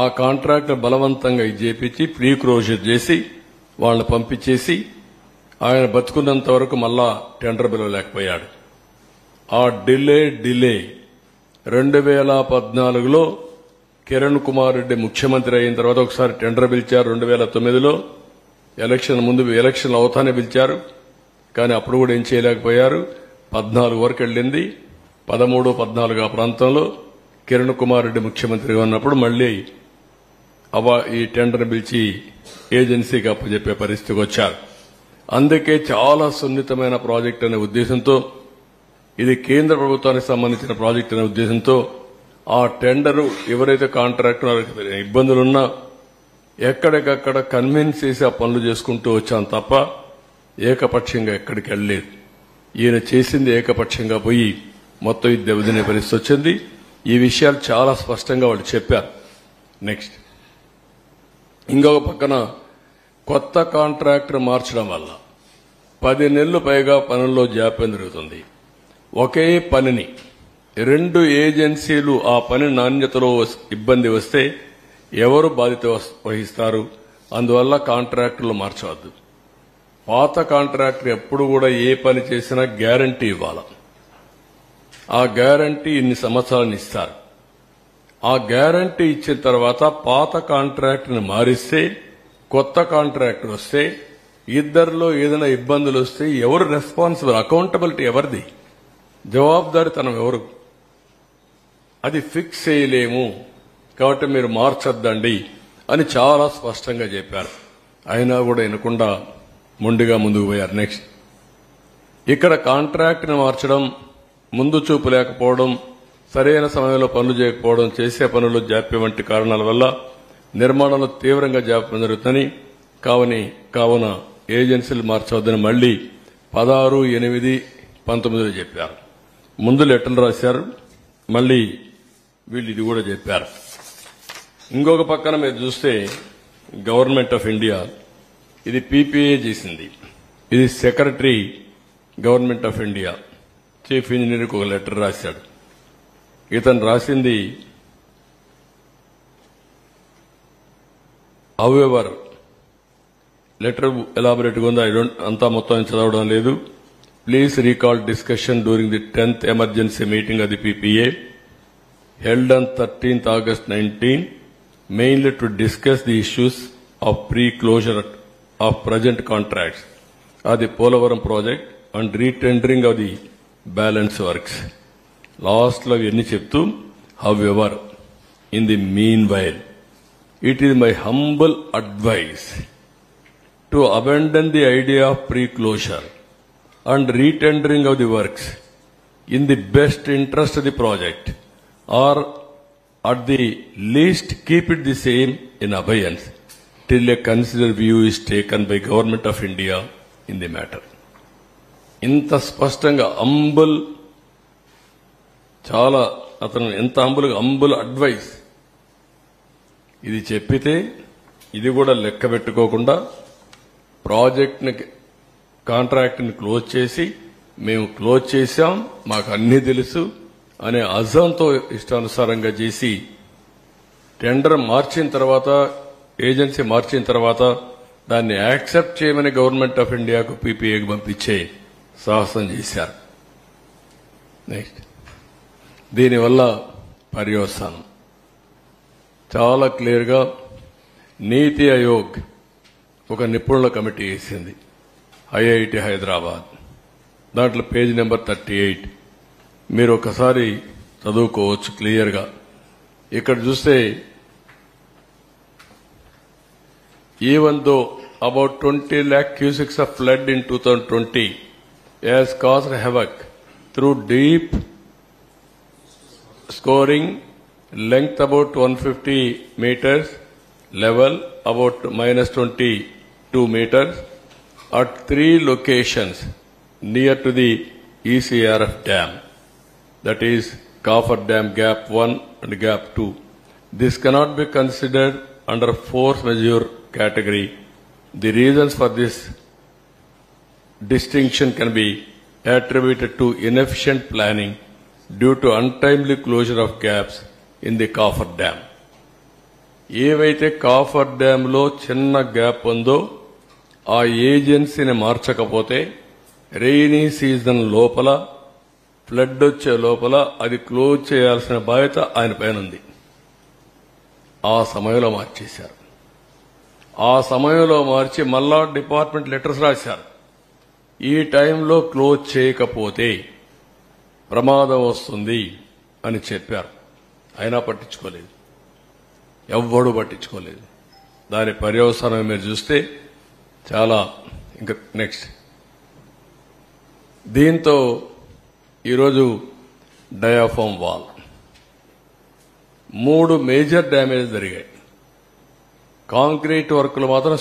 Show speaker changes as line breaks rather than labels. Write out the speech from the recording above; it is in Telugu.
ఆ కాంట్రాక్ట్ బలవంతంగా చేపించి ప్రీ క్లోజర్ చేసి వాళ్ళని పంపించేసి ఆయన బతుకున్నంత వరకు మళ్ళా టెండర్ పిలవలేకపోయాడు. ఆ డిలే 2014లో కిరణ్ కుమార్ రెడ్డి ముఖ్యమంత్రి అయిన తర్వాత ఒకసారి టెండర్ పిలిచారు. 2009లో ఎలక్షన్ అవుతానే పిలిచారు. కానీ అప్పుడు కూడా ఏం చేయలేకపోయారు. 14 వరకు వెళ్ళింది. 13, 14 ఆ ప్రాంతంలో కిరణ్ కుమార్ రెడ్డి ముఖ్యమంత్రిగా ఉన్నప్పుడు మళ్లీ ఈ టెండర్ పిలిచి ఏజెన్సీకి అప్పచెప్పే పరిస్థితికి వచ్చారు. అందుకే చాలా సున్నితమైన ప్రాజెక్ట్ అనే ఉద్దేశంతో, ఇది కేంద్ర ప్రభుత్వానికి సంబంధించిన ప్రాజెక్ట్ అనే ఉద్దేశంతో ఆ టెండరు ఎవరైతే కాంట్రాక్టర్ ఇబ్బందులున్నా ఎక్కడికక్కడ కన్విన్స్ చేసి ఆ పనులు చేసుకుంటూ వచ్చాం తప్ప ఏకపక్షంగా ఎక్కడికి వెళ్లలేదు. ఈయన చేసింది ఏకపక్షంగా పోయి మొత్తం ఇది దెబ్బతినే పరిస్థితి వచ్చింది. ఈ విషయాలు చాలా స్పష్టంగా వాళ్ళు చెప్పారు. నెక్స్ట్, ఇంకొక పక్కన కొత్త కాంట్రాక్టర్ మార్చడం వల్ల 10 నెలలు పైగా పనుల్లో జాప్యం జరుగుతుంది. ఒకే పనిని 2 ఏజెన్సీలు ఆ పని నాణ్యతలో ఇబ్బంది వస్తే ఎవరు బాధ్యత వహిస్తారు? అందువల్ల కాంట్రాక్టర్లు మార్చవద్దు. పాత కాంట్రాక్టర్ ఎప్పుడు కూడా ఏ పని చేసినా గ్యారంటీ ఇవ్వాలి. ఆ గ్యారంటీ ఇన్ని సంవత్సరాలను ఇస్తారు. ఆ గ్యారంటీ ఇచ్చిన తర్వాత పాత కాంట్రాక్టర్ని మారిస్తే కొత్త కాంట్రాక్టర్ వస్తే ఇద్దరిలో ఏదైనా ఇబ్బందులు వస్తే ఎవరు రెస్పాన్సిబుల్? అకౌంటబిలిటీ ఎవరిది? జవాబుదారీతనం ఎవరు? అది ఫిక్స్ చేయలేము. కాబట్టి మీరు మార్చొద్దండి అని చాలా స్పష్టంగా చెప్పారు. అయినా కూడా వినకుండా మొండిగా ముందుకు పోయారు. నెక్స్ట్, ఇక్కడ కాంట్రాక్ట్ని మార్చడం, ముందు చూపు లేకపోవడం, సరైన సమయంలో పనులు చేయకపోవడం, చేసే పనుల్లో జాప్యం వంటి కారణాల వల్ల నిర్మాణంలో తీవ్రంగా జాప్యం జరుగుతుందని కావున ఏజెన్సీలు మార్చవద్దని మళ్లీ 16/8/19 చెప్పారు. ముందు లెటర్లు రాశారు. మళ్లీ వీళ్ళు ఇది కూడా చెప్పారు. ఇంకొక పక్కన మీరు చూస్తే గవర్నమెంట్ ఆఫ్ ఇండియా ఇది పీపీఏ చేసింది. ఇది secretary government of India chief ఇంజనీర్కి ఒక లెటర్ రాశాడు. ఇతను రాసింది హౌఎవర్ లెటర్ ఎలాబొరేట్గా ఉంది. అంతా మొత్తం చదవడం లేదు. Please recall discussion during the 10th emergency meeting of the PPA held on 13th August 19, mainly to discuss the issues of pre-closure of present contracts of the Polavaram project and retendering of the balance works. Last lo enni cheptu, however, in the meanwhile, it is my humble advice to abandon the idea of pre-closure and retendering of the works in the best interest of the project, or at the least keep it the same in abeyance till a considered view is taken by Government of India in the matter. ఇంత స్పష్టంగా చాలా అతను ఎంత అంబుల్ అడ్వైస్ ఇది చెప్పితే ఇది కూడా లెక్క పెట్టుకోకుండా ప్రాజెక్ట్ని కాంట్రాక్ట్ని క్లోజ్ చేసి మేము క్లోజ్ చేశాం, మాకు అన్నీ తెలుసు అనే అజంతో ఇష్టానుసారంగా చేసి టెండర్ మార్చిన తర్వాత, ఏజెన్సీ మార్చిన తర్వాత దాన్ని యాక్సెప్ట్ చేయమని గవర్నమెంట్ ఆఫ్ ఇండియాకు పీపీఏకి పంపించే సాహసం చేశారు. నెక్స్ట్, దీనివల్ల పర్యవసానం చాలా క్లియర్గా నీతి ఆయోగ్ ఒక నిపుణుల కమిటీ వేసింది. ఐఐటి హైదరాబాద్, దాంట్లో పేజ్ నెంబర్ 38 మీరు ఒకసారి చదువుకోవచ్చు క్లియర్గా. ఇక్కడ చూస్తే even though about 20 lakh cusics of flood in 2020 has caused havoc through deep scoring, length about 150 meters, level about -22 meters at 3 locations near to the ECRF dam, that is Coffer Dam Gap 1 and Gap 2. This cannot be considered under force majeure category. The reasons for this distinction can be attributed to inefficient planning due to untimely closure of gaps in the Coffer Dam. ఏవైతే కాఫర్ డ్యాంలో చిన్న గ్యాప్ ఉందో ఆ ఏజెన్సీని మార్చకపోతే రెయినీ సీజన్ లోపల ఫ్లడ్ వచ్చే లోపల అది క్లోజ్ చేయాల్సిన బాధ్యత ఆయన పైన ఉంది. ఆ సమయంలో మార్చేశారు. ఆ సమయంలో మార్చి మళ్ళా డిపార్ట్మెంట్ లెటర్స్ రాశారు. ఈ టైంలో క్లోజ్ చేయకపోతే ప్రమాదం వస్తుంది అని చెప్పారు. అయినా పట్టించుకోలేదు, ఎవ్వడూ పట్టించుకోలేదు. దాని పర్యవసానం మీరు చూస్తే చాలా ఇంకా నెక్స్ట్. దీంతో ఈరోజు డయాఫామ్ వాల్ 3 మేజర్ డ్యామేజ్ జరిగాయి. కాంక్రీట్ వర్కులు మాత్రం